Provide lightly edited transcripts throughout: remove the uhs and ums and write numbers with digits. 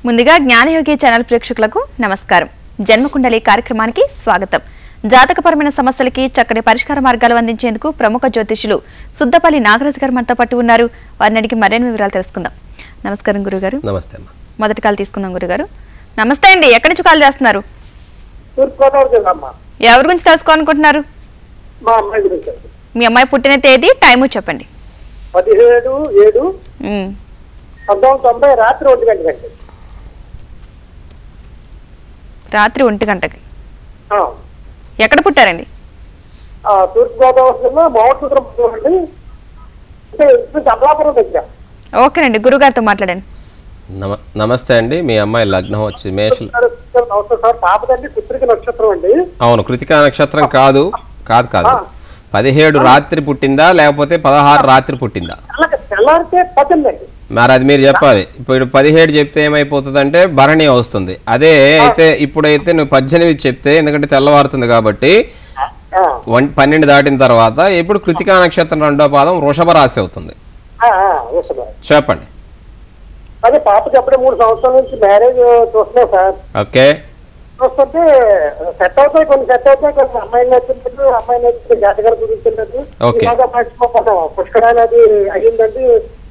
ముందుగా జ్ఞానయోగి ఛానల్ ప్రేక్షకులకు నమస్కారం. జన్మకుండలి కార్యక్రమానికి స్వాగతం. జాతకపరమైన సమస్యలకి చక్కటి పరిష్కార మార్గాలు అందించేందుకు ప్రముఖ జ్యోతిష్యులు సుద్దపల్లి నాగరాజు గారు మనతో పాటు ఉన్నారు. వారిని అడిగి మరిన్ని వివరాలు తెలుసుకుందాం. నమస్కారం గురుగారు. నమస్తే అమ్మా. మొదటి కాల్ తీసుకుందాం గురుగారు. నమస్తే అండి. ఎక్కడి నుంచి కాల్ చేస్తున్నారు? ఎవరి గురించి తెలుసుకోవాలనుకుంటున్నారు? మీ అమ్మాయి పుట్టిన తేదీ, టైము చెప్పండి. 17/7/1990 రాత్రి 1 గంటకి. రాత్రి 1 గంటకి. ఎక్కడ పుట్టారండి? తూర్పుగోదావరి జిల్లా మోహన్సూత్రం అండి, అమలాపురం దగ్గర. ఓకేనండి, గురుగారితో మాట్లాడండి. నమస్తే అండి. మీ అమ్మాయి లగ్నం వచ్చి మేషం. నమస్తే సార్. పాపదండి కృత్తిక నక్షత్రం అండి. అవును, కృతికా నక్షత్రం కాదు. 17 రాత్రి పుట్టిందా లేకపోతే 16 రాత్రి పుట్టిందా? తెల్లారితే 18 అండి. మరి అది మీరు చెప్పాలి. ఇప్పుడు 17 చెప్తే ఏమైపోతుంది అంటే భరణి వస్తుంది. అదే అయితే ఇప్పుడైతే నువ్వు 18 చెప్తే, ఎందుకంటే తెల్లవారుతుంది కాబట్టి 12 దాటిన తర్వాత ఇప్పుడు కృతికా నక్షత్రం 2వ పాదం వృషభ రాశి అవుతుంది. చెప్పండి. అదే పాపకి అప్పుడే 3 సంవత్సరాల నుంచి మ్యారేజ్ చూస్తున్నాం సార్. ఓకే. చూస్తుంటే సెట్ అవుతాయి, కొన్ని సెట్ అవుతాయి, కొన్ని అమ్మాయిలు నచ్చింది, అమ్మాయిలు నచ్చింది, జాతకాలు గురించిందండి. ఇలాగా మర్చిపోతాం. పుష్కరాలు అది అయ్యిందండి.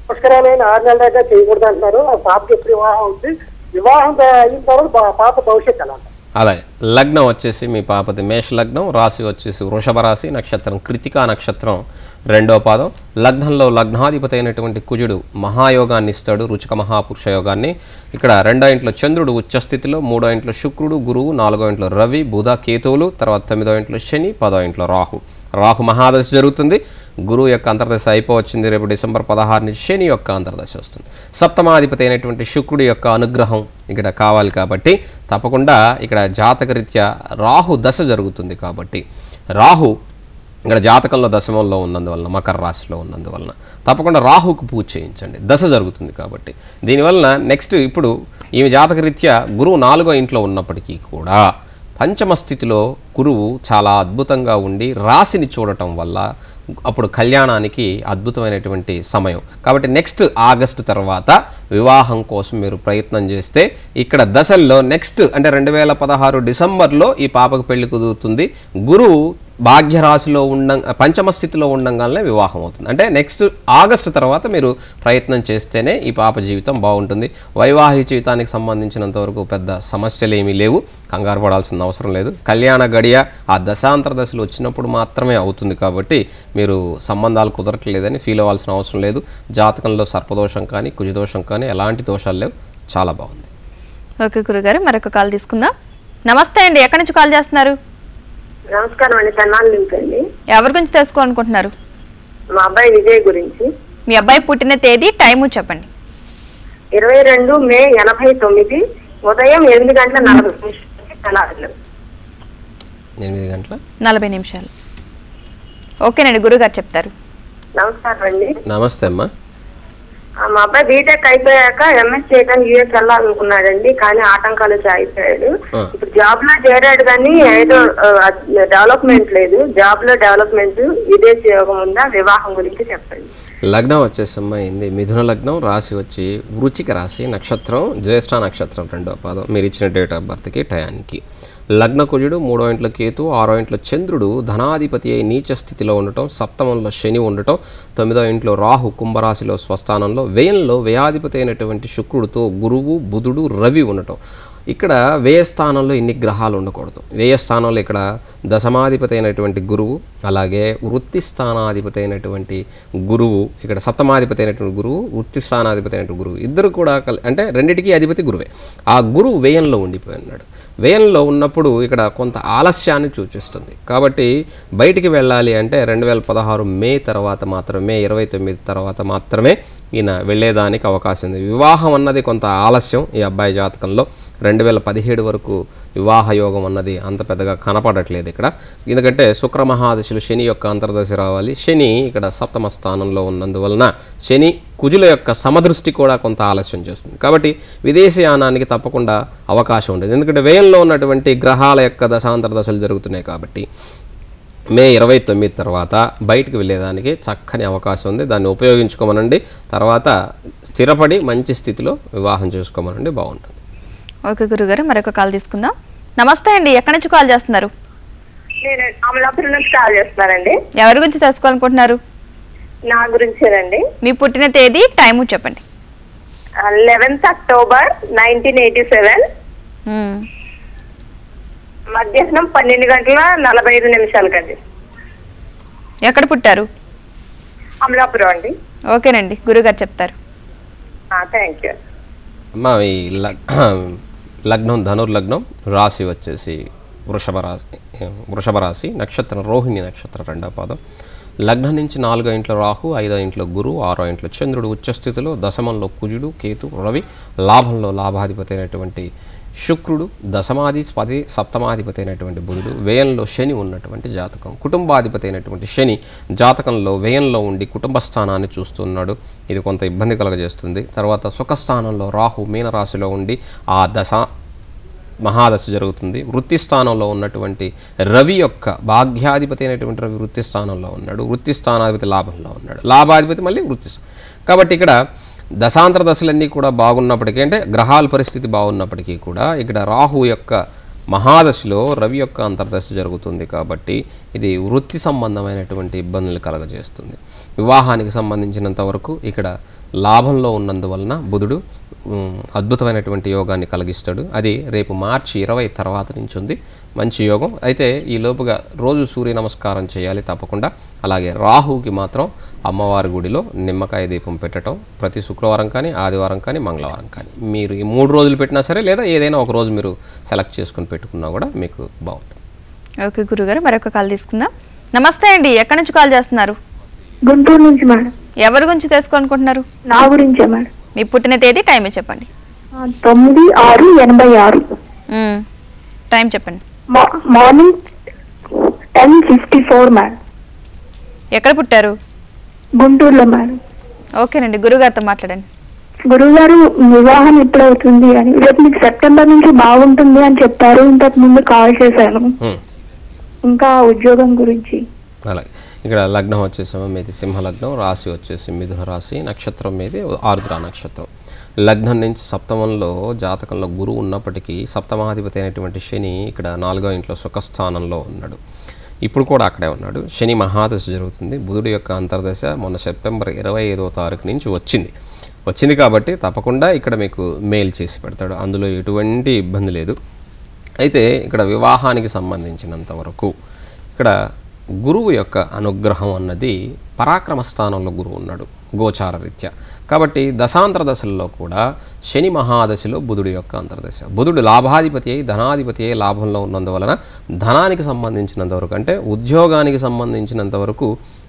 పుష్కరాలు అయిన 6 నెలల దాకా చేయకూడదు అంటున్నారు. పాపకి ఎప్పుడు వివాహం అవుతుంది, వివాహం అయిన తర్వాత పాప భవిష్యత్తు ఎలా? అలాగే లగ్నం వచ్చేసి మీ పాపది మేష లగ్నం, రాశి వచ్చేసి వృషభ రాశి, నక్షత్రం కృతికా నక్షత్రం 2వ పాదం. లగ్నంలో లగ్నాధిపతి అయినటువంటి కుజుడు మహాయోగాన్ని ఇస్తాడు, రుచిక మహాపురుష యోగాన్ని. ఇక్కడ 2వ ఇంట్లో చంద్రుడు ఉచ్చస్థితిలో, 3వ ఇంట్లో శుక్రుడు గురువు, 4వ ఇంట్లో రవి బుధ కేతువులు, తర్వాత 9వ ఇంట్లో శని, 10వ ఇంట్లో రాహు మహాదశ జరుగుతుంది. గురువు యొక్క అంతర్దశ అయిపోవచ్చింది. రేపు డిసెంబర్ 16 నుంచి శని యొక్క అంతర్దశ వస్తుంది. సప్తమాధిపతి అయినటువంటి శుక్రుడి యొక్క అనుగ్రహం ఇక్కడ కావాలి కాబట్టి తప్పకుండా ఇక్కడ జాతకరీత్యా రాహు దశ జరుగుతుంది. కాబట్టి రాహు ఇక్కడ జాతకంలో దశమంలో ఉన్నందువలన, మకర రాశిలో ఉన్నందువలన తప్పకుండా రాహుకు పూజ చేయించండి. దశ జరుగుతుంది కాబట్టి దీనివలన నెక్స్ట్ ఇప్పుడు ఈమె జాతకరీత్యా గురువు 4వ ఇంట్లో ఉన్నప్పటికీ కూడా పంచమ స్థితిలో గురువు చాలా అద్భుతంగా ఉండి రాశిని చూడటం వల్ల అప్పుడు కళ్యాణానికి అద్భుతమైనటువంటి సమయం. కాబట్టి నెక్స్ట్ ఆగస్టు తర్వాత వివాహం కోసం మీరు ప్రయత్నం చేస్తే ఇక్కడ దశల్లో నెక్స్ట్ అంటే 2016 డిసెంబర్లో ఈ పాపకు పెళ్లి కుదురుతుంది. గురువు భాగ్యరాశిలో పంచమ స్థితిలో ఉండంగానే వివాహం అవుతుంది. అంటే నెక్స్ట్ ఆగస్టు తర్వాత మీరు ప్రయత్నం చేస్తేనే ఈ పాప జీవితం బాగుంటుంది. వైవాహిక జీవితానికి సంబంధించినంత వరకు పెద్ద సమస్యలు ఏమీ లేవు, కంగారు పడాల్సిన అవసరం లేదు. కళ్యాణ గడియ ఆ దశాంతర దశలు వచ్చినప్పుడు మాత్రమే అవుతుంది. కాబట్టి మీరు సంబంధాలు కుదరట్లేదని ఫీల్ అవ్వాల్సిన అవసరం లేదు. జాతకంలో సర్పదోషం కానీ కుజదోషం కానీ ఎలాంటి దోషాలు లేవు. చాలా బాగుంది. ఓకే గురుగారు, మరొక కాల్ తీసుకుందాం. నమస్తే అండి. ఎక్కడి నుంచి కాల్ చేస్తున్నారు? నమస్కారం అండి. తెనాలి నుంచి అండి. ఎవరి గురించి తెలుసుకోవాలనుకుంటున్నారు? మా అబ్బాయి విజయ్ గురించి. మీ అబ్బాయి పుట్టిన తేదీ, టైము చెప్పండి. 22 మే 89 ఉదయం 8:40 తెనాలి. 8:40. ఓకేనండి, గురుగారు చెప్తారు. నమస్కారం అండి. నమస్తే అమ్మా. మా అబ్బాయి బీటెక్ అయిపోయాక ఎంఎస్ చేయడానికి యూఎస్ వెళ్ళాలనుకున్నాడండి, కానీ ఆటంకాలు అయిపోయాడు. ఇప్పుడు జాబ్ లో చేరాడు, కానీ ఏదో డెవలప్మెంట్ లేదు. జాబ్ లో డెవలప్మెంట్, విదేశీ యోగం ఉందా? వివాహం గురించి చెప్పండి. లగ్నం వచ్చేసమ్మా ఏంది మిథున లగ్నం, రాశి వచ్చి వృచ్చిక రాశి, నక్షత్రం జ్యేష్ఠ నక్షత్రం 2వ పాదం. మీరు ఇచ్చిన డేట్ ఆఫ్ బర్త్కి టయానికి లగ్న కుజుడు, 3వ ఇంట్లో కేతు, 6వ ఇంట్లో చంద్రుడు ధనాధిపతి అయి నీచ స్థితిలో ఉండటం, సప్తమంలో శని ఉండటం, 9వ ఇంట్లో రాహు కుంభరాశిలో స్వస్థానంలో, వ్యయంలో వ్యయాధిపతి అయినటువంటి శుక్రుడితో గురువు బుధుడు రవి ఉండటం. ఇక్కడ వ్యయస్థానంలో ఇన్ని గ్రహాలు ఉండకూడదు. వ్యయస్థానంలో ఇక్కడ దశమాధిపతి అయినటువంటి గురువు, అలాగే వృత్తి స్థానాధిపతి అయినటువంటి గురువు, ఇక్కడ సప్తమాధిపతి అయినటువంటి గురువు, వృత్తి స్థానాధిపతి అయినటువంటి గురువు, ఇద్దరు కూడా అంటే రెండింటికి అధిపతి గురువే. ఆ గురువు వ్యయంలో ఉండిపోయి ఉన్నాడు. వ్యయంలో ఉన్నప్పుడు ఇక్కడ కొంత ఆలస్యాన్ని సూచిస్తుంది. కాబట్టి బయటికి వెళ్ళాలి అంటే 2016 మే తర్వాత మాత్రమే, మే 29 తర్వాత మాత్రమే ఈయన వెళ్ళేదానికి అవకాశం ఉంది. వివాహం అన్నది కొంత ఆలస్యం ఈ అబ్బాయి జాతకంలో. 2017 వరకు వివాహ యోగం అన్నది అంత పెద్దగా కనపడట్లేదు ఇక్కడ. ఎందుకంటే శుక్ర మహాదశలు శని యొక్క అంతర్దశ రావాలి. శని ఇక్కడ సప్తమ స్థానంలో ఉన్నందువలన శని కుజుల యొక్క సమదృష్టి కూడా కొంత ఆలస్యం చేస్తుంది. కాబట్టి విదేశీయానానికి తప్పకుండా అవకాశం ఉండదు. ఎందుకంటే వ్యయంలో ఉన్నటువంటి గ్రహాల యొక్క దశాంతర దశలు జరుగుతున్నాయి. కాబట్టి మే 29 తర్వాత బయటికి వెళ్ళేదానికి చక్కని అవకాశం ఉంది. దాన్ని ఉపయోగించుకోమనండి. తర్వాత స్థిరపడి మంచి స్థితిలో వివాహం చేసుకోమనండి. బాగుంటుంది. ఓకే గురుగారు, మరొక కాల్ తీసుకుందాం. నమస్తే అండి, ఎక్కడి నుంచి కాల్ చేస్తున్నారు? నేను అమలాపురం నుంచి కాల్ చేస్తున్నానండి. ఎవరి గురించి తెలుసుకోవాలనుకుంటున్నారు? నా గురించేనండి. మీ పుట్టిన తేదీ, టైము చెప్పండి. 11th October 1987 మధ్యాహ్నం 12:45 ఎక్కడ పుట్టారు? అమలాపురం అండి. ఓకేనండి, గురుగారు చెప్తారు. Thank you. అమ్మా ఈ లగ్నం ధనుర్లగ్నం, రాశి వచ్చేసి వృషభ రాశి, నక్షత్రం రోహిణి నక్షత్రం 2వ పాదం. లగ్నం నుంచి 4వ ఇంట్లో రాహు, 5వ ఇంట్లో గురువు, 6వ ఇంట్లో చంద్రుడు ఉచ్చస్థితిలో, దశమంలో కుజుడు, కేతు, రవి, లాభంలో లాభాధిపతి అయినటువంటి శుక్రుడు, దశమాధిపతి సప్తమాధిపతి అయినటువంటి బుధుడు, వ్యయంలో శని ఉన్నటువంటి జాతకం. కుటుంబాధిపతి అయినటువంటి శని జాతకంలో వ్యయంలో ఉండి కుటుంబ స్థానాన్ని చూస్తున్నాడు. ఇది కొంత ఇబ్బంది కలగజేస్తుంది. తర్వాత సుఖస్థానంలో రాహు మీనరాశిలో ఉండి ఆ మహాదశ జరుగుతుంది. వృత్తి స్థానంలో ఉన్నటువంటి రవి యొక్క భాగ్యాధిపతి అయినటువంటి రవి వృత్తి స్థానంలో ఉన్నాడు. వృత్తి స్థానాధిపతి లాభంలో ఉన్నాడు. లాభాధిపతి మళ్ళీ వృత్తి. కాబట్టి ఇక్కడ దశాంతర దశలన్నీ కూడా బాగున్నప్పటికీ, అంటే గ్రహాల పరిస్థితి బాగున్నప్పటికీ కూడా ఇక్కడ రాహు యొక్క మహాదశలో రవి యొక్క అంతర్దశ జరుగుతుంది. కాబట్టి ఇది వృత్తి సంబంధమైనటువంటి ఇబ్బందులు కలగజేస్తుంది. వివాహానికి సంబంధించినంత వరకు ఇక్కడ లాభంలో ఉన్నందువలన బుధుడు అద్భుతమైనటువంటి యోగాన్ని కలిగిస్తాడు. అది రేపు మార్చి 20 తర్వాత నుంచి ఉంది మంచి యోగం. అయితే ఈ లోపుగా రోజు సూర్య నమస్కారం చేయాలి తప్పకుండా. అలాగే రాహుకి మాత్రం అమ్మవారి గుడిలో నిమ్మకాయ దీపం పెట్టడం ప్రతి శుక్రవారం కానీ, ఆదివారం కానీ, మంగళవారం కానీ, మీరు ఈ 3 రోజులు పెట్టినా సరే, లేదా ఏదైనా ఒక రోజు మీరు సెలెక్ట్ చేసుకుని పెట్టుకున్నా కూడా మీకు బాగుంటుంది. ఓకే గురుగారు, మరొక కాల్ తీసుకుందాం. నమస్తే అండి, ఎక్కడి నుంచి కాల్ చేస్తున్నారు? గుంటూరు నుంచి మేడం. ఎవరి గురించి తెలుసుకోవాలనుకుంటున్నారు? నా గురించే మేడం. మీ పుట్టిన తేదీ, టైం చెప్పండి. 9/6/86. టైం చెప్పండి. Morning 10:54 madam. ఎక్కడ పుట్టారు? గుంటూరులో మేడం. ఓకేనండి, గురుగారితో మాట్లాడండి. గురుగారు, వివాహం ఎప్పుడవుతుంది అని, రేపు మీకు సెప్టెంబర్ నుంచి బాగుంటుంది అని చెప్పారు. ఇంతకు ముందు కాల్ చేశాను. ఇంకా ఉద్యోగం గురించి. అలాగే ఇక్కడ లగ్నం వచ్చేసేమో మీది సింహలగ్నం, రాశి వచ్చేసి మిథున రాశి, నక్షత్రం మీది ఆరుద్ర నక్షత్రం. లగ్నం నుంచి సప్తమంలో జాతకంలో గురువు ఉన్నప్పటికీ సప్తమాధిపతి అయినటువంటి శని ఇక్కడ 4వ ఇంట్లో సుఖస్థానంలో ఉన్నాడు. ఇప్పుడు కూడా అక్కడే ఉన్నాడు. శని మహాదశ జరుగుతుంది. బుధుడు యొక్క అంతర్దశ మొన్న సెప్టెంబర్ 25వ తారీఖు నుంచి వచ్చింది కాబట్టి తప్పకుండా ఇక్కడ మీకు మేలు చేసి పెడతాడు. అందులో ఎటువంటి ఇబ్బంది లేదు. అయితే ఇక్కడ వివాహానికి సంబంధించినంత వరకు ఇక్కడ గురువు యొక్క అనుగ్రహం అన్నది పరాక్రమ స్థానంలో గురువు ఉన్నాడు గోచార రీత్యా. కాబట్టి దశాంతర దశల్లో కూడా శని మహాదశలో బుధుడు యొక్క అంతర్దశ. బుధుడు లాభాధిపతి అయి ధనాధిపతి అయి లాభంలో ఉన్నందువలన ధనానికి సంబంధించినంతవరకు, అంటే ఉద్యోగానికి సంబంధించినంతవరకు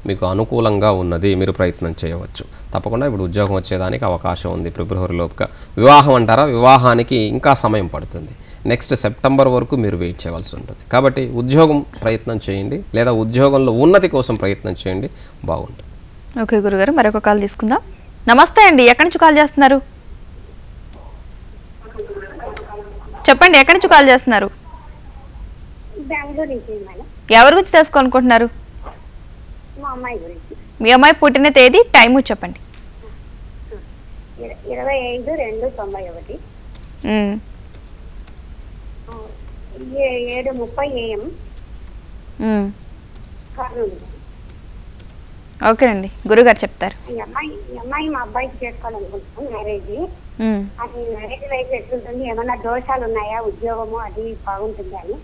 మీకు అనుకూలంగా ఉన్నది. మీరు ప్రయత్నం చేయవచ్చు. తప్పకుండా ఇప్పుడు ఉద్యోగం వచ్చేదానికి అవకాశం ఉంది ఫిబ్రవరి లోపుగా. వివాహం అంటారా, వివాహానికి ఇంకా సమయం పడుతుంది. నెక్స్ట్ సెప్టెంబర్ వరకు మీరు వెయిట్ చేయవలసి ఉంటుంది. కాబట్టి ఉద్యోగం ప్రయత్నం చేయండి, లేదా ఉద్యోగంలో ఉన్నతి కోసం ప్రయత్నం చేయండి, బాగుంటుంది. ఓకే గురుగారు, మరొక కాల్ తీసుకుందాం. నమస్తే అండి, ఎక్కడి నుంచి కాల్ చేస్తున్నారు? చెప్పండి, ఎక్కడి నుంచి కాల్ చేస్తున్నారు? ఎవరి గురించి తెలుసుకోవాలనుకుంటున్నారు? మీ అమ్మాయి పుట్టిన తేదీ, టైము చెప్పండి. 25/2/91. 7:30 AM. ఓకేనండి, గురుగారు చెప్తారు. ఈ అమ్మాయి మా అబ్బాయికి చేసుకోవాలనుకుంటున్నాం మ్యారేజ్. అది మ్యారేజ్ లైఫ్ ఎట్లుంటుంది, ఏమన్నా దోషాలు ఉన్నాయా, ఉద్యోగము అది బాగుంటుంది అని.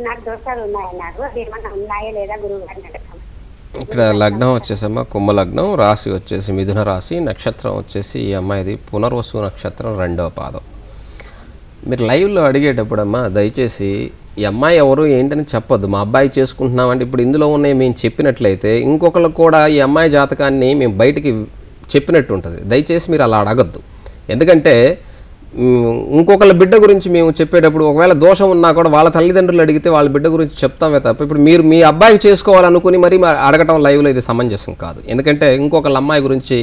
నాకు దోషాలు ఉన్నాయన్నారు. అది ఏమన్నా ఉన్నాయా లేదా గురువు గారిని అడగండి. ఇక్కడ లగ్నం వచ్చేసమ్మా కుంభలగ్నం, రాశి వచ్చేసి మిథున రాశి, నక్షత్రం వచ్చేసి ఈ అమ్మాయిది పునర్వసు నక్షత్రం 2వ పాదం. మీరు లైవ్లో అడిగేటప్పుడమ్మా దయచేసి ఈ అమ్మాయి ఎవరు ఏంటని చెప్పొద్దు. మా అబ్బాయి చేసుకుంటున్నామంటే ఇప్పుడు ఇందులో ఉన్నాయి మేము చెప్పినట్లయితే ఇంకొకరికి కూడా ఈ అమ్మాయి జాతకాన్ని మేము బయటికి చెప్పినట్టు ఉంటుంది. దయచేసి మీరు అలా అడగద్దు. ఎందుకంటే ఇంకొకళ్ళ బిడ్డ గురించి మేము చెప్పేటప్పుడు ఒకవేళ దోషం ఉన్నా కూడా వాళ్ళ తల్లిదండ్రులు అడిగితే వాళ్ళ బిడ్డ గురించి చెప్తామే తప్ప ఇప్పుడు మీరు మీ అబ్బాయికి చేసుకోవాలనుకుని మరి అడగటం లైవ్లో ఇది సమంజసం కాదు. ఎందుకంటే ఇంకొకళ్ళ అమ్మాయి గురించి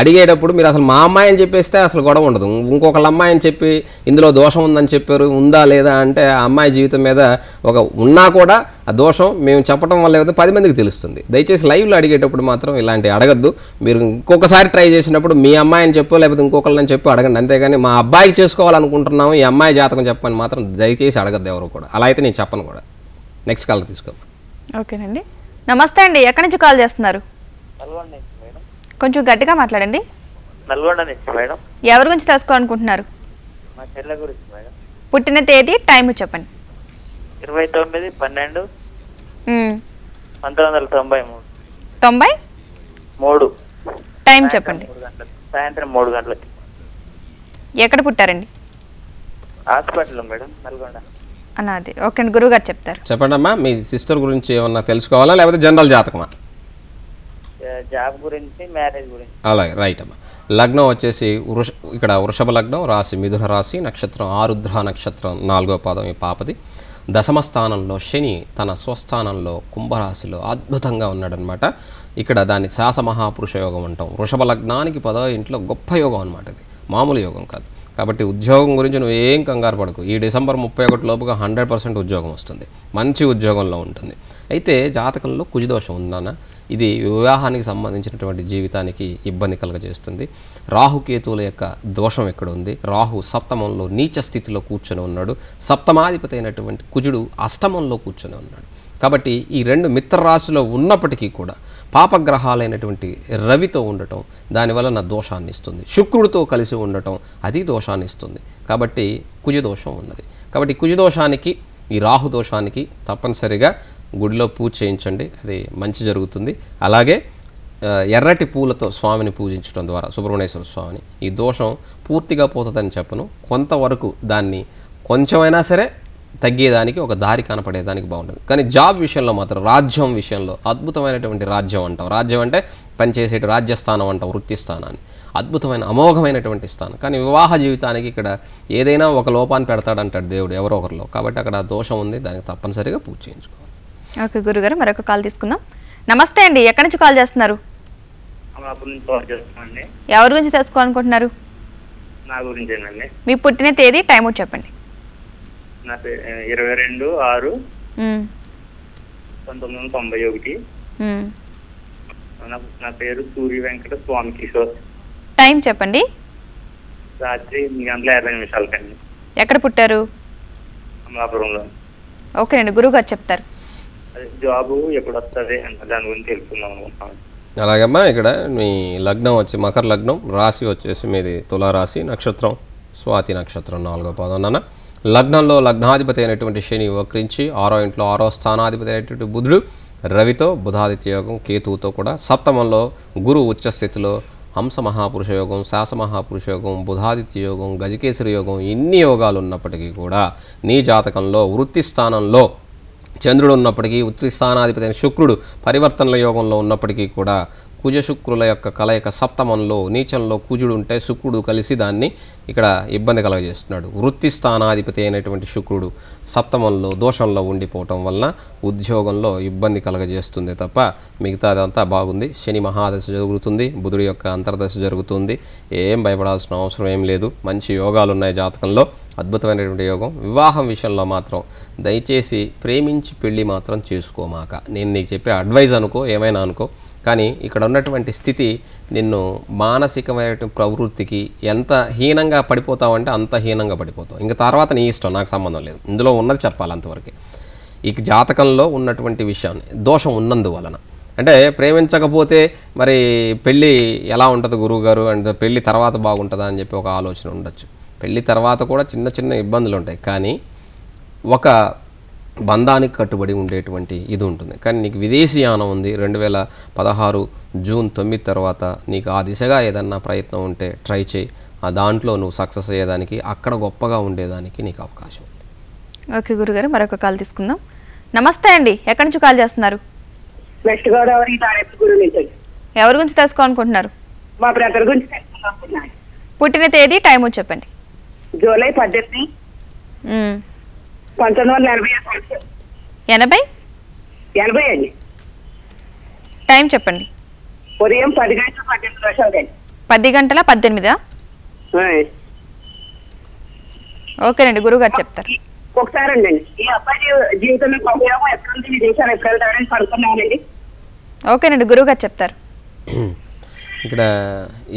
అడిగేటప్పుడు మీరు అసలు మా అమ్మాయి అని చెప్పేస్తే అసలు గొడవ ఉండదు. ఇంకొకళ్ళ అమ్మాయి అని చెప్పి ఇందులో దోషం ఉందని చెప్పారు, ఉందా లేదా అంటే ఆ అమ్మాయి జీవితం మీద ఒక ఉన్నా కూడా ఆ దోషం మేము చెప్పడం వల్ల ఏదో 10 మందికి తెలుస్తుంది. దయచేసి లైవ్లో అడిగేటప్పుడు మాత్రం ఇలాంటి అడగద్దు. మీరు ఇంకొకసారి ట్రై చేసినప్పుడు మీ అమ్మాయిని చెప్పు లేకపోతే ఇంకొకళ్ళని చెప్పి అడగండి. అంతేగాని మా అబ్బాయికి చేసుకోవాలనుకుంటున్నాము ఈ అమ్మాయి జాతకం చెప్పని మాత్రం దయచేసి అడగద్దు ఎవరు కూడా. అలా అయితే నేను చెప్పను కూడా. నెక్స్ట్ కాల్ తీసుకో. ఓకేనండి. నమస్తే అండి, ఎక్కడి నుంచి కాల్ చేస్తున్నారు? కొంచెం గట్టిగా మాట్లాడండి. నల్గొండ నుంచి మేడం. ఎవరి గురించి తెలుసుకోవాలనుకుంటున్నారు? మా చెల్లె గురించి మేడం. పుట్టిన తేదీ, టైం చెప్పండి. 29/12/1993. 93. టైం చెప్పండి. సాయంత్రం 3 గంటలకి. ఎక్కడ పుట్టారండి? Hospital madam, Nalgonda. అన్నది. ఓకే అండి, గురువు గారు చెప్తారు. చెప్పండి అమ్మా. మీ సిస్టర్ గురించి ఏమన్నా తెలుసుకోవాలా లేకపోతే జనరల్ జాతకమా? జాబ్ గురించి, మ్యారేజ్ గురించి. అలాగే, రైట్ అమ్మా. లగ్నం వచ్చేసి ఇక్కడ వృషభ లగ్నం, రాశి మిథున రాశి, నక్షత్రం ఆరుద్ర నక్షత్రం 4వ పాదం ఈ పాపది. దశమ స్థానంలో శని తన స్వస్థానంలో కుంభరాశిలో అద్భుతంగా ఉన్నాడనమాట. ఇక్కడ దాన్ని శాస మహాపురుష యోగం అంటాం. వృషభ లగ్నానికి 10వ ఇంట్లో గొప్ప యోగం అనమాట. ఇది మామూలు యోగం కాదు. కాబట్టి ఉద్యోగం గురించి నువ్వు ఏం కంగారు పడకు. ఈ డిసెంబర్ 31 లోపుగా 100% ఉద్యోగం వస్తుంది. మంచి ఉద్యోగంలో ఉంటుంది. అయితే జాతకంలో కుజదోషం ఉందన్న, ఇది వివాహానికి సంబంధించినటువంటి జీవితానికి ఇబ్బంది కలుగజేస్తుంది. రాహుకేతువుల యొక్క దోషం ఎక్కడ ఉంది? రాహు సప్తమంలో నీచ స్థితిలో కూర్చొని ఉన్నాడు. సప్తమాధిపతి అయినటువంటి కుజుడు అష్టమంలో కూర్చొని ఉన్నాడు. కాబట్టి ఈ 2 మిత్ర రాశిలో ఉన్నప్పటికీ కూడా పాపగ్రహాలైనటువంటి రవితో ఉండటం దానివల్ల దోషాన్ని ఇస్తుంది. శుక్రుడితో కలిసి ఉండటం అది దోషాన్ని ఇస్తుంది. కాబట్టి కుజదోషం ఉన్నది. కాబట్టి కుజదోషానికి ఈ రాహు దోషానికి తప్పనిసరిగా గుడిలో పూజ చేయించండి, అది మంచి జరుగుతుంది. అలాగే ఎర్రటి పూలతో స్వామిని పూజించడం ద్వారా, సుబ్రహ్మణ్యేశ్వర స్వామిని, ఈ దోషం పూర్తిగా పోతుందని చెప్పను. కొంతవరకు దాన్ని కొంచెమైనా సరే తగ్గేదానికి ఒక దారి కనపడేదానికి బాగుంటుంది. కానీ జాబ్ విషయంలో మాత్రం, రాజ్యం విషయంలో అద్భుతమైనటువంటి రాజ్యం అంటాం. రాజ్యం అంటే పనిచేసేటి రాజ్యస్థానం అంటాం, వృత్తి స్థానాన్ని. అద్భుతమైన అమోఘమైనటువంటి స్థానం. కానీ వివాహ జీవితానికి ఇక్కడ ఏదైనా ఒక లోపాన్ని పెడతాడంటాడు దేవుడు ఎవరో ఒకరిలో. కాబట్టి అక్కడ దోషం ఉంది, దానికి తప్పనిసరిగా పూజ చేయించుకోవాలి. ఓకే గురుగారు, మరొక కాల్ తీసుకుందాం. నమస్తే అండి, ఎక్కడి నుంచి కాల్ చేస్తున్నారు? ఎవరి గురించి తెలుసుకోవాలనుకుంటున్నారు? నా గురించేనండి. మీ పుట్టిన తేదీ, టైము చెప్పండి. నా 22/6/1991. నా పేరు సూర్య వెంకట స్వామి కిషోర్. టైం చెప్పండి. రాత్రి 8:50 ఎక్కడ పుట్టారు? అమలాపురంలో. ఓకేనండి, గురువు గారు చెప్తారు. జాబ్ ఎప్పుడు వస్తుంది అంటే దాని గురించి తెలుసుకుందాం అనుకుంటున్నాను. అలాగమ్మా, ఇక్కడ మీ లగ్నం వచ్చి మకర లగ్నం, రాశి వచ్చేసి మీది తులారాశి, నక్షత్రం స్వాతి నక్షత్రం 4వ పాదం. నాన్న లగ్నంలో లగ్నాధిపతి అయినటువంటి శని వక్రించి 6వ ఇంట్లో 6వ స్థానాధిపతి అయినటువంటి బుధుడు రవితో, బుధాదిత్య యోగం కేతువుతో కూడా, సప్తమంలో గురు ఉచ్చస్థితిలో హంస మహాపురుష యోగం, శాస మహాపురుష యోగం, బుధాదిత్య యోగం, గజకేసరి యోగం, ఇన్ని యోగాలు ఉన్నప్పటికీ కూడా నీ జాతకంలో వృత్తి స్థానంలో చంద్రుడు ఉన్నప్పటికీ, వృత్తి స్థానాధిపతి అయిన శుక్రుడు పరివర్తనల యోగంలో ఉన్నప్పటికీ కూడా కుజ శుక్రుల యొక్క కలయిక సప్తమంలో, నీచంలో కుజుడు ఉంటే శుక్రుడు కలిసి దాన్ని ఇక్కడ ఇబ్బంది కలగజేస్తున్నాడు. వృత్తి స్థానాధిపతి అయినటువంటి శుక్రుడు సప్తమంలో దోషంలో ఉండిపోవటం వలన ఉద్యోగంలో ఇబ్బంది కలగజేస్తుంది తప్ప మిగతాదంతా బాగుంది. శని మహాదశ జరుగుతుంది, బుధుడి యొక్క అంతర్దశ జరుగుతుంది. ఏం భయపడాల్సిన అవసరం ఏం లేదు. మంచి యోగాలు ఉన్నాయి జాతకంలో, అద్భుతమైనటువంటి యోగం. వివాహం విషయంలో మాత్రం దయచేసి ప్రేమించి పెళ్ళి మాత్రం చేసుకోమాక. నేను నీకు చెప్పే అడ్వైజ్ అనుకో, ఏమైనా అనుకో, కానీ ఇక్కడ ఉన్నటువంటి స్థితి నిన్ను మానసికమైనటువంటి ప్రవృత్తికి ఎంత హీనంగా పడిపోతావంటే అంత హీనంగా పడిపోతావు. ఇంకా తర్వాత నీ ఇష్టం, నాకు సంబంధం లేదు. ఇందులో ఉన్నది చెప్పాలి అంతవరకు. ఈ జాతకంలో ఉన్నటువంటి విషయాన్ని దోషం ఉన్నందువలన, అంటే ప్రేమించకపోతే మరి పెళ్ళి ఎలా ఉంటుంది గురువుగారు, అంటే పెళ్ళి తర్వాత బాగుంటుందా అని చెప్పి ఒక ఆలోచన ఉండొచ్చు. పెళ్ళి తర్వాత కూడా చిన్న చిన్న ఇబ్బందులు ఉంటాయి, కానీ ఒక బంధానికి కట్టుబడి ఉండేటువంటి ఇది ఉంటుంది. కానీ నీకు విదేశీయానం ఉంది. 2016 జూన్ 9 తర్వాత నీకు ఆ దిశగా ఏదన్నా ప్రయత్నం ఉంటే ట్రై చేయి. ఆ దాంట్లో నువ్వు సక్సెస్ అయ్యేదానికి, అక్కడ గొప్పగా ఉండేదానికి నీకు అవకాశం ఉంది. ఓకే గురుగారు, మరొక కాల్ తీసుకుందాం. నమస్తే అండి, ఎక్కడి నుంచి కాల్ చేస్తున్నారు? వెస్ట్ గోదావరి నుంచి. ఎవరి గురించి తెలుసుకోవాలనుకుంటున్నారు? మా బ్రదర్ గురించి తెలుసుకోవాలనుకుంటున్నాను. పుట్టిన తేదీ, టైము చెప్పండి. జూలై 18, 1980. 80 అండి. టైం చెప్పండి. ఉదయం 10:18. 10:18. ఓకేనండి, గురువు గారు చెప్తారు. ఒకసారి అండి ఈ అబ్బాయి జీవితంలో ఉపయోగం ఎక్కడ ఉంది, విదేశాలు ఎక్కడ వెళ్తాడని పడుతున్నానండి. ఓకేనండి, గురువు గారు చెప్తారు. ఇక్కడ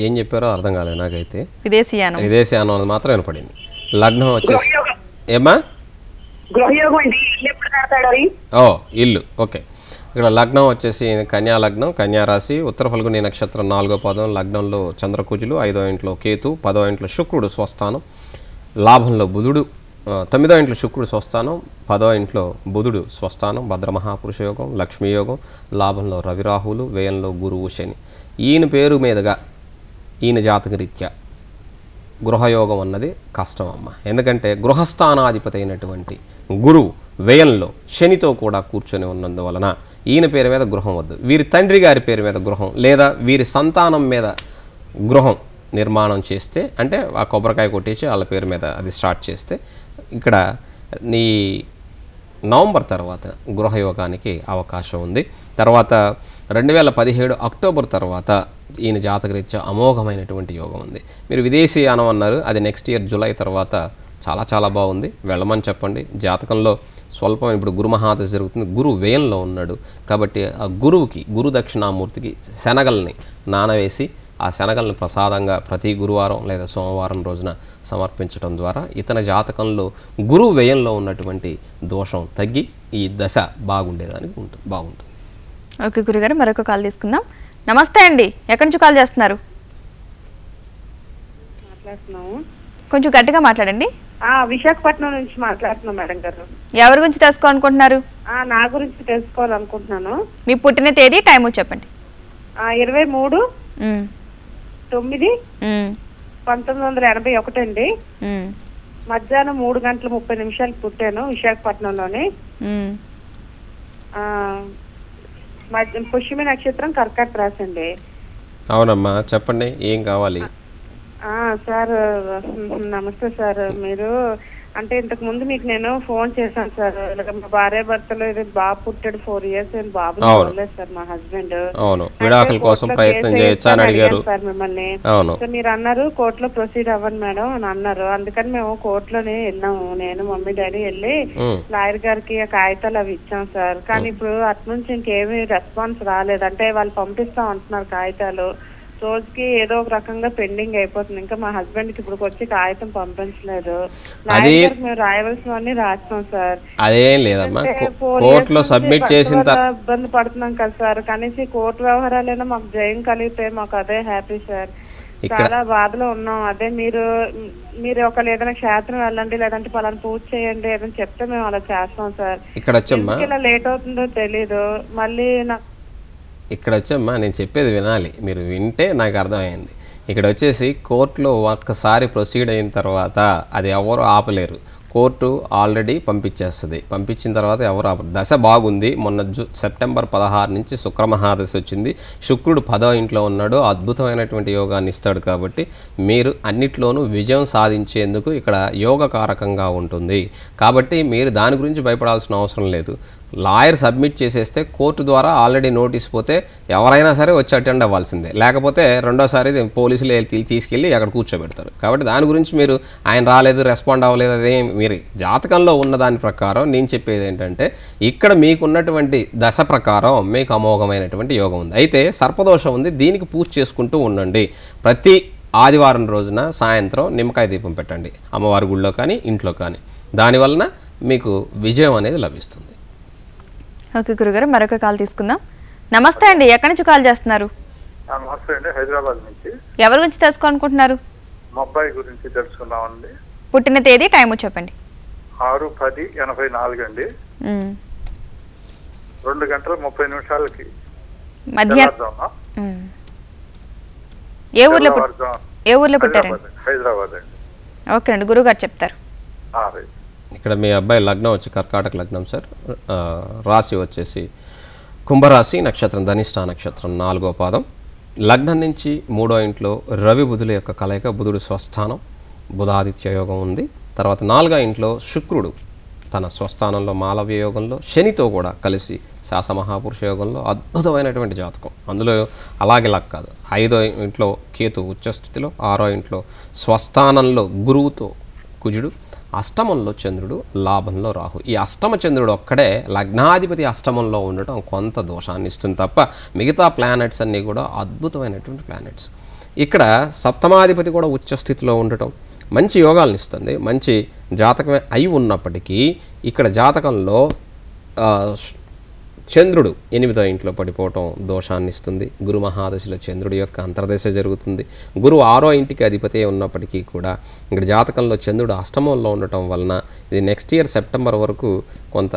ఏం చెప్పారో అర్థం కాలేదు నాకైతే. విదేశీయానం అనేది మాత్రం వినపడింది. లగ్నం వచ్చేసి గృహయోగం ఏమా గృహయోగం అండి, ఇల్లు ఎప్పుడు కడతాడు అని. ఇల్లు. ఓకే, ఇక్కడ లగ్నం వచ్చేసి కన్యా లగ్నం, కన్యా రాశి, ఉత్తర ఫల్గుని నక్షత్రం 4వ పాదం. లగ్నంలో చంద్రకుజులు, 5వ ఇంట్లో కేతు, 10వ ఇంట్లో శుక్రుడు స్వస్థానం, లాభంలో బుధుడు, 9వ ఇంట్లో శుక్రుడు స్వస్థానం, 10వ ఇంట్లో బుధుడు స్వస్థానం, భద్రమహాపురుష యోగం, లక్ష్మీ యోగం, లాభంలో రవిరాహులు, వ్యయంలో గురువు శని. ఈయన పేరు మీదుగా ఈయన జాతకరీత్యా గృహయోగం అన్నది కష్టం అమ్మ. ఎందుకంటే గృహస్థానాధిపతి అయినటువంటి గురువు వ్యయంలో శనితో కూడా కూర్చొని ఉన్నందువలన ఈయన పేరు మీద గృహం వద్దు. వీరి తండ్రి గారి పేరు మీద గృహం లేదా వీరి సంతానం మీద గృహం నిర్మాణం చేస్తే, అంటే ఆ కొబ్బరికాయ కొట్టించి వాళ్ళ పేరు మీద అది స్టార్ట్ చేస్తే, ఇక్కడ నీ నవంబర్ తర్వాత గృహయోగానికి అవకాశం ఉంది. తర్వాత 2017 అక్టోబర్ తర్వాత ఈయన జాతకరీత్యా అమోఘమైనటువంటి యోగం ఉంది. మీరు విదేశీయానం అన్నారు, అది నెక్స్ట్ ఇయర్ జూలై తర్వాత చాలా చాలా బాగుంది, వెళ్ళమని చెప్పండి. జాతకంలో స్వల్పం ఇప్పుడు గురు మహాదశ జరుగుతుంది, గురు వ్యయంలో ఉన్నాడు కాబట్టి ఆ గురువుకి, గురు దక్షిణామూర్తికి శనగల్ని నానవేసి ఆ శనగల్ని ప్రసాదంగా ప్రతి గురువారం లేదా సోమవారం రోజున సమర్పించడం ద్వారా ఇతని జాతకంలో గురువు వ్యయంలో ఉన్నటువంటి దోషం తగ్గి ఈ దశ బాగుండేదానికి బాగుంటుంది. ఓకే గురుగారు, మరొక కాల్ తీసుకుందాం. నమస్తే అండి, ఎక్కడి నుంచి కాల్ చేస్తున్నారు? కొంచెం గట్టిగా మాట్లాడండి. విశాఖపట్నం నుంచి మాట్లాడుతున్నాం మేడం గారు. ఎవరి గురించి తెలుసుకోవాలనుకుంటున్నారు? నా గురించి తెలుసుకోవాలనుకుంటున్నాను. మీ పుట్టిన తేదీ, టైము చెప్పండి. 23/9/1981 అండి. మధ్యాహ్నం 3:30 పుట్టాను విశాఖపట్నంలోని. పుష్యమి నక్షత్రం కర్కాట రాశి అండి. అవునమ్మా, చెప్పండి ఏం కావాలి? సార్ నమస్తే సార్. మీరు అంటే ఇంతకు ముందు మీకు నేను ఫోన్ చేశాను సార్. ఇలాగ మా భార్య భర్తలో ఇది బాబు పుట్టాడు, 4 years అండ్ బాబు చూడలేదు సార్ మా హస్బెండ్. విడాకుల కోసం ప్రయత్నం చేయొచ్చా అని అడిగారు సార్ మిమ్మల్ని. మీరు అన్నారు కోర్టులో ప్రొసీడ్ అవ్వండి మేడం అని అన్నారు. అందుకని మేము కోర్టులోనే వెళ్ళాము, నేను మమ్మీ డాడీ వెళ్ళి లాయర్ గారికి ఆ కాగితాలు అవి ఇచ్చాం సార్. కానీ ఇప్పుడు అటు నుంచి ఇంకేమీ రెస్పాన్స్ రాలేదు. అంటే వాళ్ళు పంపిస్తాం అంటున్నారు కాగితాలు, రోజుకి ఏదో ఒక రకంగా పెండింగ్ అయిపోతుంది. ఇంకా మా హస్బెండ్ కి ఇప్పుడు వచ్చి కాగితం పంపించలేదు. మేము రాయవలసినవన్నీ రాస్తాం సార్. అదేం లేదమ్మా, కోర్టులో సబ్మిట్ చేసిన తర్వాత ఇబ్బంది పడుతున్నాం కదా సార్. కనీసం కోర్టు వ్యవహారాలైనా మాకు జయం కలిగితే మాకు అదే హ్యాపీ సార్. చాలా బాధలో ఉన్నాం. అదే మీరు ఒకళ్ళు ఏదైనా క్షేత్రం వెళ్ళండి, లేదంటే పలానా పూజ చేయండి ఏదైనా చెప్తే మేము అలా చేస్తాం సార్. ఇక్కడ ఇలా లేట్ అవుతుందో తెలీదు. మళ్ళీ ఇక్కడ వచ్చమ్మా నేను చెప్పేది వినాలి, మీరు వింటే నాకు అర్థమైంది. ఇక్కడ వచ్చేసి కోర్టులో ఒక్కసారి ప్రొసీడ్ అయిన తర్వాత అది ఎవరు ఆపలేరు. కోర్టు ఆల్రెడీ పంపించేస్తుంది. పంపించిన తర్వాత ఎవరు ఆపరు. దశ బాగుంది. మొన్న సెప్టెంబర్ 16 నుంచి శుక్రమహాదశ వచ్చింది. శుక్రుడు 10వ ఇంట్లో ఉన్నాడు, అద్భుతమైనటువంటి యోగాన్ని ఇస్తాడు. కాబట్టి మీరు అన్నిట్లోనూ విజయం సాధించేందుకు ఇక్కడ యోగకారకంగా ఉంటుంది. కాబట్టి మీరు దాని గురించి భయపడాల్సిన అవసరం లేదు. లాయర్ సబ్మిట్ చేసేస్తే కోర్టు ద్వారా ఆల్రెడీ నోటీస్ పోతే ఎవరైనా సరే వచ్చి అటెండ్ అవ్వాల్సిందే. లేకపోతే రెండోసారి పోలీసులు తీసుకెళ్ళి అక్కడ కూర్చోబెడతారు. కాబట్టి దాని గురించి మీరు ఆయన రాలేదు, రెస్పాండ్ అవ్వలేదు, అదే మీరు జాతకంలో ఉన్న దాని ప్రకారం నేను చెప్పేది ఏంటంటే ఇక్కడ మీకున్నటువంటి దశ ప్రకారం మీకు అమోఘమైనటువంటి యోగం ఉంది. అయితే సర్పదోషం ఉంది, దీనికి పూజ చేసుకుంటూ ఉండండి. ప్రతి ఆదివారం రోజున సాయంత్రం నిమ్మకాయ దీపం పెట్టండి, అమ్మవారి గుళ్ళో కానీ ఇంట్లో కానీ. దానివలన మీకు విజయం అనేది లభిస్తుంది. ఓకే గురుగారు, మరొక కాల్ తీసుకుందాం. నమస్తే అండి, ఎక్కడి నుంచి కాల్ చేస్తున్నారు? నమస్తే అండి, హైదరాబాద్ నుంచి. ఎవరి గురించి తెలుసుకోవాలనుకుంటున్నారు? మా అబ్బాయి గురించి తెలుసుకుందామండి. పుట్టిన తేదీ, టైము చెప్పండి. 6/10/84 అండి. 2:30 మధ్యాహ్నం. ఏ ఊర్లో పుట్టారండి? హైదరాబాద్ అండి. ఓకే అండి, గురుగారు చెప్తారు. ఇక్కడ మీ అబ్బాయి లగ్నం వచ్చి కర్కాటక లగ్నం సార్. రాశి వచ్చేసి కుంభరాశి, నక్షత్రం ధనిష్ఠా నక్షత్రం 4వ పాదం. లగ్నం నుంచి 3వ ఇంట్లో రవి బుధుల యొక్క కలయిక, బుధుడు స్వస్థానం, బుధాదిత్య యోగం ఉంది. తర్వాత 4వ ఇంట్లో శుక్రుడు తన స్వస్థానంలో మాలవ్య యోగంలో, శనితో కూడా కలిసి శాసమహాపురుష యోగంలో అద్భుతమైనటువంటి జాతకం. అందులో అలాగే కాదు. 5వ ఇంట్లో కేతు ఉచ్చస్థితిలో, 6వ ఇంట్లో స్వస్థానంలో గురువుతో కుజుడు, అష్టమంలో చంద్రుడు, లాభంలో రాహు. ఈ అష్టమ చంద్రుడు ఒక్కడే లగ్నాధిపతి అష్టమంలో ఉండటం కొంత దోషాన్ని ఇస్తుంది తప్ప మిగతా ప్లానెట్స్ అన్నీ కూడా అద్భుతమైనటువంటి ప్లానెట్స్. ఇక్కడ సప్తమాధిపతి కూడా ఉచ్చ స్థితిలో ఉండటం మంచి యోగాలను ఇస్తుంది. మంచి జాతకమే అయి ఉన్నప్పటికీ ఇక్కడ జాతకంలో చంద్రుడు 8వ ఇంట్లో పడిపోవటం దోషాన్ని ఇస్తుంది. గురు మహాదశలో చంద్రుడి యొక్క అంతర్దశ జరుగుతుంది. గురువు 6వ ఇంటికి అధిపతి ఉన్నప్పటికీ కూడా ఇక్కడ జాతకంలో చంద్రుడు అష్టమంలో ఉండటం వలన ఇది నెక్స్ట్ ఇయర్ సెప్టెంబర్ వరకు కొంత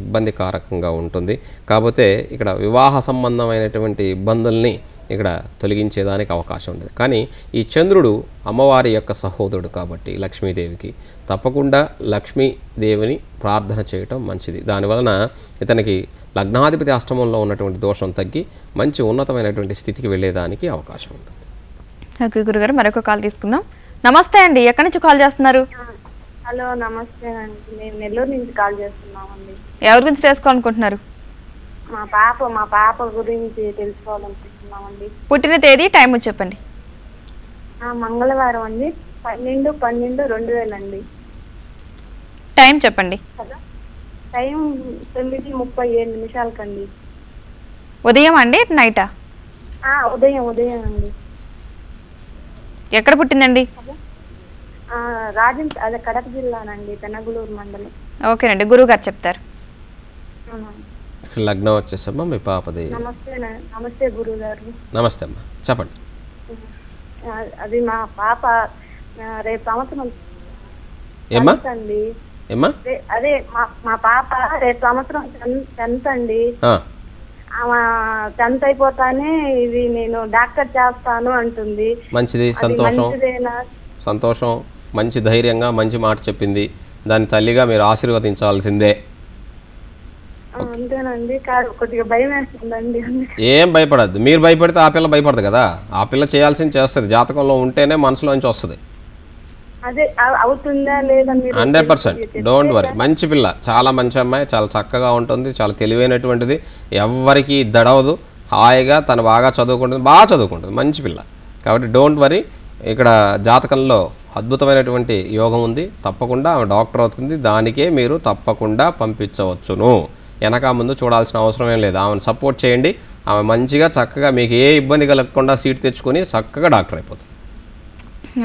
ఇబ్బందికారకంగా ఉంటుంది. కాకపోతే ఇక్కడ వివాహ సంబంధమైనటువంటి ఇబ్బందుల్ని ఇక్కడ తొలగించేదానికి అవకాశం ఉంది. కానీ ఈ చంద్రుడు అమ్మవారి యొక్క సహోదరుడు కాబట్టి లక్ష్మీదేవికి తప్పకుండా లక్ష్మీదేవిని ప్రార్థన చేయటం మంచిది. దానివలన ఇతనికి లగ్నాధిపతి అష్టమంలో ఉన్నటువంటి దోషం తగ్గి మంచి ఉన్నతమైనటువంటి స్థితికి వెళ్ళేదానికి అవకాశం ఉంటుంది. ఓకే గురుగారు, మరొక కాల్ తీసుకుందాం. నమస్తే అండి, ఎక్కడి నుంచి కాల్ చేస్తున్నారు? హలో నమస్తే అండి, మేము నెల్లూరు నుంచి కాల్ చేస్తున్నామండి. ఎవరి గురించి తెలుసుకోవాలనుకుంటున్నారు? మా పాప గురించి తెలుసుకోవాలనుకుంటున్నామండి. పుట్టిన తేదీ, టైం చెప్పండి. మంగళవారం అండి, 12/12/2000 అండి. టైం చెప్పండి. టైం 9:37 ఉదయం అండి, నైటా? ఉదయం అండి. ఎక్కడ పుట్టిందండి? అదే కడప జిల్లానండి, పెనగలూరు మండలం. ఓకేనండి, గురువు గారు చెప్తారు. లగ్నం వచ్చేసమ్మా మీ పాపది. నమస్తే గురువు గారు. నమస్తే అమ్మా, చెప్పండి. అది మా పాప రేపు సంవత్సరం ఏమ్మా అండి. ఏమ్మా అదే మా పాప రేపు సంవత్సరం 10th అండి. ఆమె 10th అయిపోతానే ఇది నేను డాక్టర్ చేస్తాను అంటుంది. మంచిది, సంతోషం. సంతోషం, మంచి ధైర్యంగా మంచి మాట చెప్పింది. దాని తల్లిగా మీరు ఆశీర్వదించాల్సిందే. అంతేనండి, కొద్దిగా భయం వేస్తుందండి. ఏం భయపడద్దు. మీరు భయపడితే ఆ పిల్ల భయపడదు కదా. ఆ పిల్ల చేయాల్సింది చేస్తుంది. జాతకంలో ఉంటేనే మనసులోంచి వస్తుంది. అదే అవుతుందా లేదా 100%. Don't worry. మంచి పిల్ల, చాలా మంచి అమ్మాయి, చాలా చక్కగా ఉంటుంది, చాలా తెలివైనటువంటిది, ఎవ్వరికి దడవదు, హాయిగా తను బాగా చదువుకుంటుంది, మంచి పిల్ల. కాబట్టి డోంట్ వరీ. ఇక్కడ జాతకంలో అద్భుతమైనటువంటి యోగం ఉంది. తప్పకుండా ఆమె డాక్టర్ అవుతుంది. దానికే మీరు తప్పకుండా పంపించవచ్చును. వెనక ముందు చూడాల్సిన అవసరం ఏం లేదు. ఆమెను సపోర్ట్ చేయండి. ఆమె మంచిగా చక్కగా మీకు ఏ ఇబ్బంది కలగకుండా సీట్ తెచ్చుకొని చక్కగా డాక్టర్ అయిపోతుంది.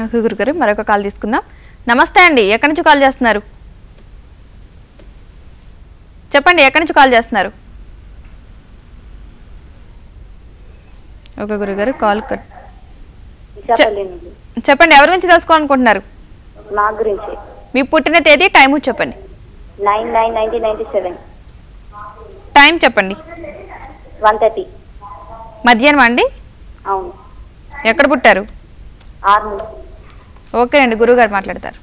ఓకే గురుగారు, మరొక కాల్ తీసుకుందాం. నమస్తే అండి, ఎక్కడి నుంచి కాల్ చేస్తున్నారు? చెప్పండి, ఎక్కడి నుంచి కాల్ చేస్తున్నారు? ఓకే గురుగారు, కాల్ కట్. చెప్పండి, ఎవరి గురించి తెలుసుకోవాలనుకుంటున్నారు? మా గురించి. మీ పుట్టిన తేదీ, టైము చెప్పండి. 9/9/1997. టైం చెప్పండి. 1:30 మధ్యాహ్నం అండి? అవును. ఎక్కడ పుట్టారు? ఓకేనండి, గురువుగారు మాట్లాడతారు.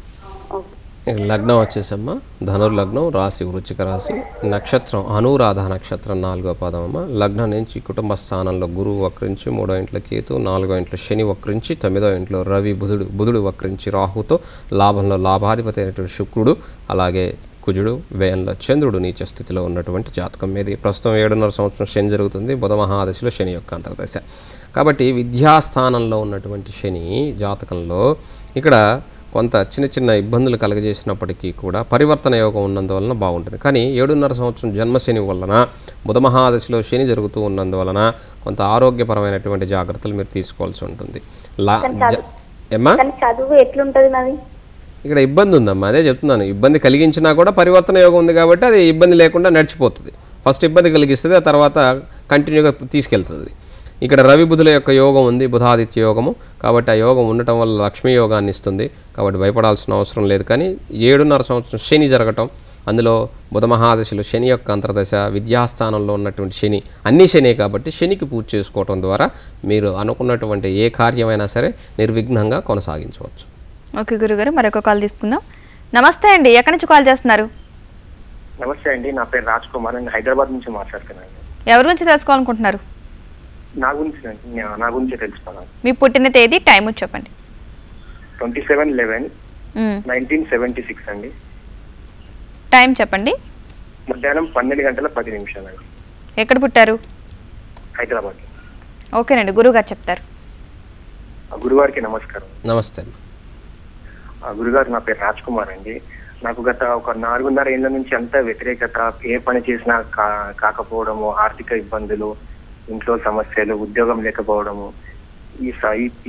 లగ్నం వచ్చేసమ్మా ధనుర్లగ్నం, రాశి వృశ్చిక రాశి, నక్షత్రం అనురాధ నక్షత్రం 4వ పాదం అమ్మ. లగ్నం నుంచి కుటుంబ స్థానంలో గురువు వక్రించి, 3వ ఇంట్లో కేతు, 4వ ఇంట్లో శని వక్రించి, 9వ ఇంట్లో రవి బుధుడు వక్రించి రాహుతో, లాభంలో లాభాధిపతి అయినటువంటి శుక్రుడు, అలాగే కుజుడు, వ్యయంలో చంద్రుడు నీచ స్థితిలో ఉన్నటువంటి జాతకం మీద ప్రస్తుతం 7.5 సంవత్సరం శని జరుగుతుంది. బుధ మహాదశలో శని యొక్క అంతర్దశ. కాబట్టి విద్యాస్థానంలో ఉన్నటువంటి శని జాతకంలో ఇక్కడ కొంత చిన్న చిన్న ఇబ్బందులు కలగజేసినప్పటికీ కూడా పరివర్తన యోగం ఉన్నందువలన బాగుంటుంది. కానీ 7.5 సంవత్సరం జన్మశని వలన బుధ మహాదశలో శని జరుగుతూ ఉన్నందువలన కొంత ఆరోగ్యపరమైనటువంటి జాగ్రత్తలు మీరు తీసుకోవాల్సి ఉంటుంది. చదువు ఎట్లుంటది నాది? ఇక్కడ ఇబ్బంది ఉందమ్మా, అదే చెప్తున్నాను. ఇబ్బంది కలిగించినా కూడా పరివర్తన యోగం ఉంది కాబట్టి అది ఇబ్బంది లేకుండా నడిచిపోతుంది. ఫస్ట్ ఇబ్బంది కలిగిస్తుంది, ఆ తర్వాత కంటిన్యూగా తీసుకెళ్తుంది. ఇక్కడ రవి బుధుల యొక్క యోగం ఉంది, బుధాదిత్య యోగము. కాబట్టి ఆ యోగం ఉండటం వల్ల లక్ష్మీ యోగాన్ని ఇస్తుంది. కాబట్టి భయపడాల్సిన అవసరం లేదు. కానీ 7.5 సంవత్సరం శని జరగటం, అందులో బుధ మహాదశలో శని యొక్క అంతర్దశ, విద్యాస్థానంలో ఉన్నటువంటి శని, అన్ని శని కాబట్టి శనికి పూజ చేసుకోవటం ద్వారా మీరు అనుకున్నటువంటి ఏ కార్యమైనా సరే నిర్విఘ్నంగా కొనసాగించవచ్చు. ఓకే గురుగారు, మరొక కాల్ తీసుకుందాం. నమస్తే అండి, ఎక్కడి నుంచి కాల్ చేస్తున్నారు? నమస్తే అండి, నా పేరు రాజ్ కుమార్, నేను హైదరాబాద్ నుంచి మాట్లాడుతున్నాను. ఎవరి గురించి తెలుసుకోవాలనుకుంటున్నారు? నా గురించి తెలుసుకోవాలి. మీ పుట్టిన తేదీ, టైము చెప్పండి. 27/11/1976 అండి. టైం చెప్పండి. మధ్యాహ్నం 12:10 అండి. ఎక్కడ పుట్టారు? హైదరాబాద్. ఓకేనండి, గురుగారు చెప్తారు. గురువారికి నమస్కారం. నమస్తే. గురుగారు, నా పేరు రాజ్ కుమార్ అండి. నాకు గత ఒక 4.5 ఏళ్ల నుంచి అంతా వ్యతిరేకత, ఏ పని చేసినా కాకపోవడము, ఆర్థిక ఇబ్బందులు, ఇంట్లో సమస్యలు, ఉద్యోగం లేకపోవడము,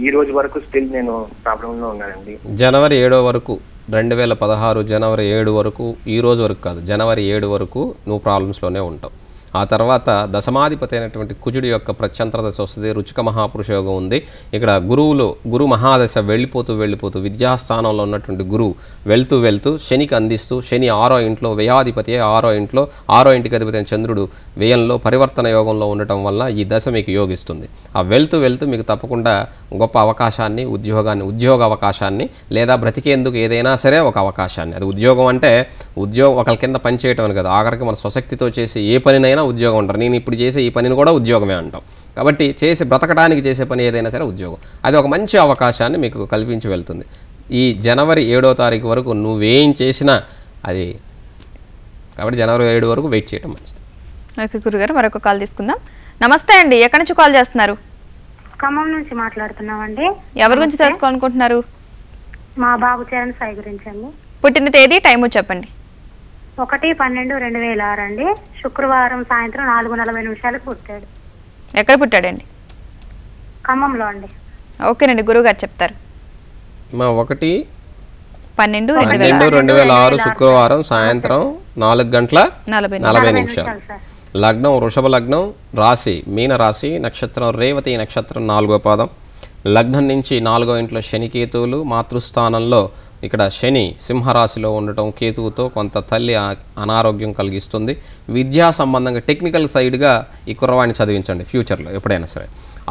ఈ రోజు వరకు స్టిల్ నేను ప్రాబ్లంలో ఉన్నానండి. జనవరి 7 వరకు 2016 జనవరి 7 వరకు, ఈ రోజు వరకు కాదు, జనవరి 7 వరకు నువ్వు ప్రాబ్లమ్స్లోనే ఉంటావు. ఆ తర్వాత దశమాధిపతి అయినటువంటి కుజుడి యొక్క ప్రత్యంతర దశ వస్తుంది, రుచిక మహాపురుష యోగం ఉంది. ఇక్కడ గురు మహాదశ వెళ్ళిపోతూ విద్యాస్థానంలో ఉన్నటువంటి గురువు వెళ్తూ శనికి అందిస్తూ, శని 6వ ఇంట్లో వ్యయాధిపతి, 6వ ఇంట్లో 6వ ఇంటికి అధిపతి అయిన చంద్రుడు వ్యయంలో పరివర్తన యోగంలో ఉండటం వల్ల ఈ దశ మీకు యోగిస్తుంది. ఆ వెళ్తూ మీకు తప్పకుండా గొప్ప అవకాశాన్ని, ఉద్యోగ అవకాశాన్ని, లేదా బ్రతికేందుకు ఏదైనా సరే ఒక అవకాశాన్ని, అది ఉద్యోగం అంటే ఒకరి కింద పని చేయటం అని కదా, ఆఖరికి మన స్వశక్తితో చేసే ఏ పనినైనా ఉద్యోగం అంటారు. నేను ఇప్పుడు చేసే ఈ పనిని కూడా ఉద్యోగమే అంటాం. కాబట్టి బ్రతకడానికి చేసే పని ఏదైనా సరే ఉద్యోగం. అది ఒక మంచి అవకాశాన్ని మీకు కల్పించి వెళ్తుంది. ఈ జనవరి 7వ తారీఖు వరకు నువ్వేం చేసినా అది, కాబట్టి జనవరి 7 వరకు వెయిట్ చేయడం మంచిది. ఓకే గురుగారు, మరొక కాల్ తీసుకుందాం. నమస్తే అండి, ఎక్కడి నుంచి కాల్ చేస్తున్నారు? ఖమ్మం నుంచి మాట్లాడుతున్నామండి. ఎవరి గురించి తెలుసుకోవాలనుకుంటున్నారు? మా బాబు చరణ్ సాయి గురించి అండి. పుట్టిన తేదీ, టైము చెప్పండి. 1/12/2006 అండి. శుక్రవారం సాయంత్రం 4:40 పుట్టాడు. ఎక్కడ పుట్టాడండి? ఖమ్మంలో అండి. ఓకేనండి, గురువుగారు చెప్తారు. 1/12/2006 శుక్రవారం సాయంత్రం 4:40 లగ్నం వృషభ లగ్నం, రాశి మీన రాశి, నక్షత్రం రేవతి, నక్షత్రం 4వ పాదం. లగ్నం నుంచి 4వ ఇంట్లో శని కేతువులు, మాతృస్థానంలో ఇక్కడ శని సింహరాశిలో ఉండటం కేతువుతో కొంత తల్లి అనారోగ్యం కలిగిస్తుంది. విద్యా సంబంధంగా టెక్నికల్ సైడ్గా ఈ కుర్రవాణ్ణి చదివించండి ఫ్యూచర్లో ఎప్పుడైనా సరే.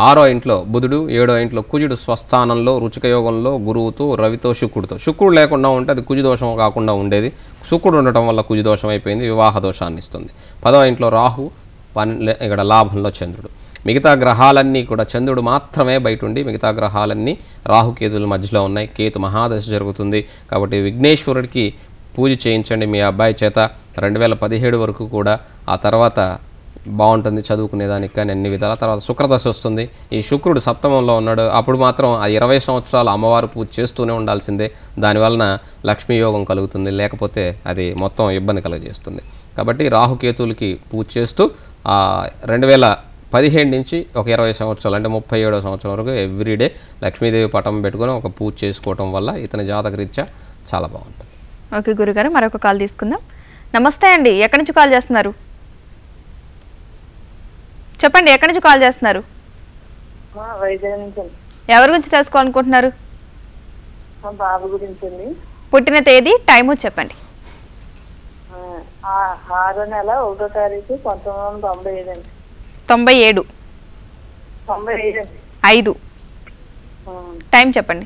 6వ ఇంట్లో బుధుడు, 7వ ఇంట్లో కుజుడు స్వస్థానంలో రుచిక యోగంలో గురువుతో, రవితో, శుక్రుడు లేకుండా ఉంటే అది కుజుదోషం కాకుండా ఉండేది. శుక్రుడు ఉండటం వల్ల కుజుదోషం అయిపోయింది, వివాహ దోషాన్ని ఇస్తుంది. 10వ ఇంట్లో రాహు, ఇక్కడ లాభంలో చంద్రుడు. మిగతా గ్రహాలన్నీ కూడా, చంద్రుడు మాత్రమే బయట ఉండి మిగతా గ్రహాలన్నీ రాహుకేతుల మధ్యలో ఉన్నాయి. కేతు మహాదశ జరుగుతుంది. కాబట్టి విఘ్నేశ్వరుడికి పూజ చేయించండి మీ అబ్బాయి చేత 2017 వరకు కూడా. ఆ తర్వాత బాగుంటుంది చదువుకునేదానికి కానీ అన్ని విధాల. తర్వాత శుక్రదశ వస్తుంది. ఈ శుక్రుడు సప్తమంలో ఉన్నాడు. అప్పుడు మాత్రం ఆ 20 సంవత్సరాలు అమ్మవారు పూజ చేస్తూనే ఉండాల్సిందే. దానివలన లక్ష్మీ యోగం కలుగుతుంది, లేకపోతే అది మొత్తం ఇబ్బంది కలుగజేస్తుంది. కాబట్టి రాహుకేతువులకి పూజ చేస్తూ 2017 నుంచి ఒక 20 సంవత్సరాలు అంటే 37వ సంవత్సరం వరకు ఎవ్రీడే లక్ష్మీదేవి పటం పెట్టుకొని ఒక పూజ చేసుకోవటం వల్ల ఇతని జాతక రీత్యా చాలా బాగుంటుంది. ఓకే గురుగారు, మరొక కాల్ తీసుకుందాం. నమస్తే అండి, ఎక్కడి నుంచి కాల్ చేస్తున్నారు? చెప్పండి, ఎక్కడి నుంచి కాల్ చేస్తున్నారు? వైజాగ్ నుంచి. ఎవరి గురించి తెలుసుకోవాలనుకుంటున్నారు? బాబు గురించి. పుట్టిన తేదీ, టైము చెప్పండి. 6వ నెల 1వ తారీఖు 1997. 97. 5. టైం చెప్పండి.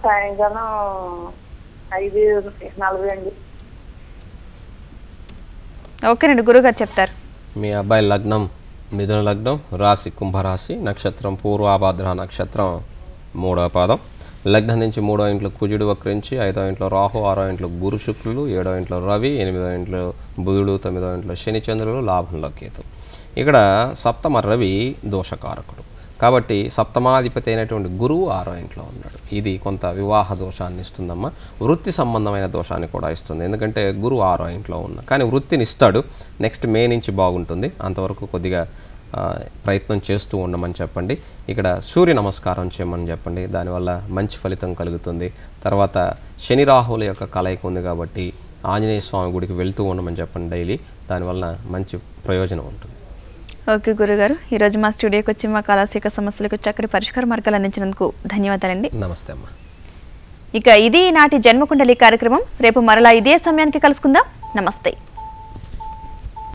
సాయంకాలం 5:40 ఓకేనండి, గురుగారు చెప్తారు. మీ అబ్బాయి లగ్నం మిథున లగ్నం, రాశి కుంభరాశి, నక్షత్రం పూర్వాభాద్ర నక్షత్రం 3వ పాదం. లగ్నం నుంచి 3వ ఇంట్లో కుజుడు వక్రించి, 5వ ఇంట్లో రాహు, 6వ ఇంట్లో గురు శుక్రులు, 7వ ఇంట్లో రవి, 8వ ఇంట్లో బుధుడు, 9వ ఇంట్లో శని చంద్రులు, లాభంలో కేతు. ఇక్కడ సప్తమ రవి దోషకారకుడు కాబట్టి సప్తమాధిపతి అయినటువంటి గురువు 6వ ఇంట్లో ఉన్నాడు. ఇది కొంత వివాహ దోషాన్ని ఇస్తుందమ్మా. వృత్తి సంబంధమైన దోషాన్ని కూడా ఇస్తుంది, ఎందుకంటే గురువు 6వ ఇంట్లో ఉన్నా. కానీ వృత్తిని ఇస్తాడు. నెక్స్ట్ మే నుంచి బాగుంటుంది, అంతవరకు కొద్దిగా ప్రయత్నం చేస్తూ ఉండమని చెప్పండి. ఇక్కడ సూర్య నమస్కారం చేయమని చెప్పండి, దానివల్ల మంచి ఫలితం కలుగుతుంది. తర్వాత శని రాహుల యొక్క కలయిక ఉంది కాబట్టి ఆంజనేయ స్వామి గుడికి వెళ్తూ ఉండమని చెప్పండి డైలీ, దానివల్ల మంచి ప్రయోజనం ఉంటుంది. ఓకే గురుగారు, ఈరోజు మా స్టూడియోకి వచ్చి మా కళాశిక సమస్యలకు చక్కటి పరిష్కార మార్గాలు అందించినందుకు ధన్యవాదాలండి. నమస్తే అమ్మా. ఇక ఇది నాటి జన్మకుండలి కార్యక్రమం. రేపు మరలా ఇదే సమయానికి కలుసుకుందాం. నమస్తే.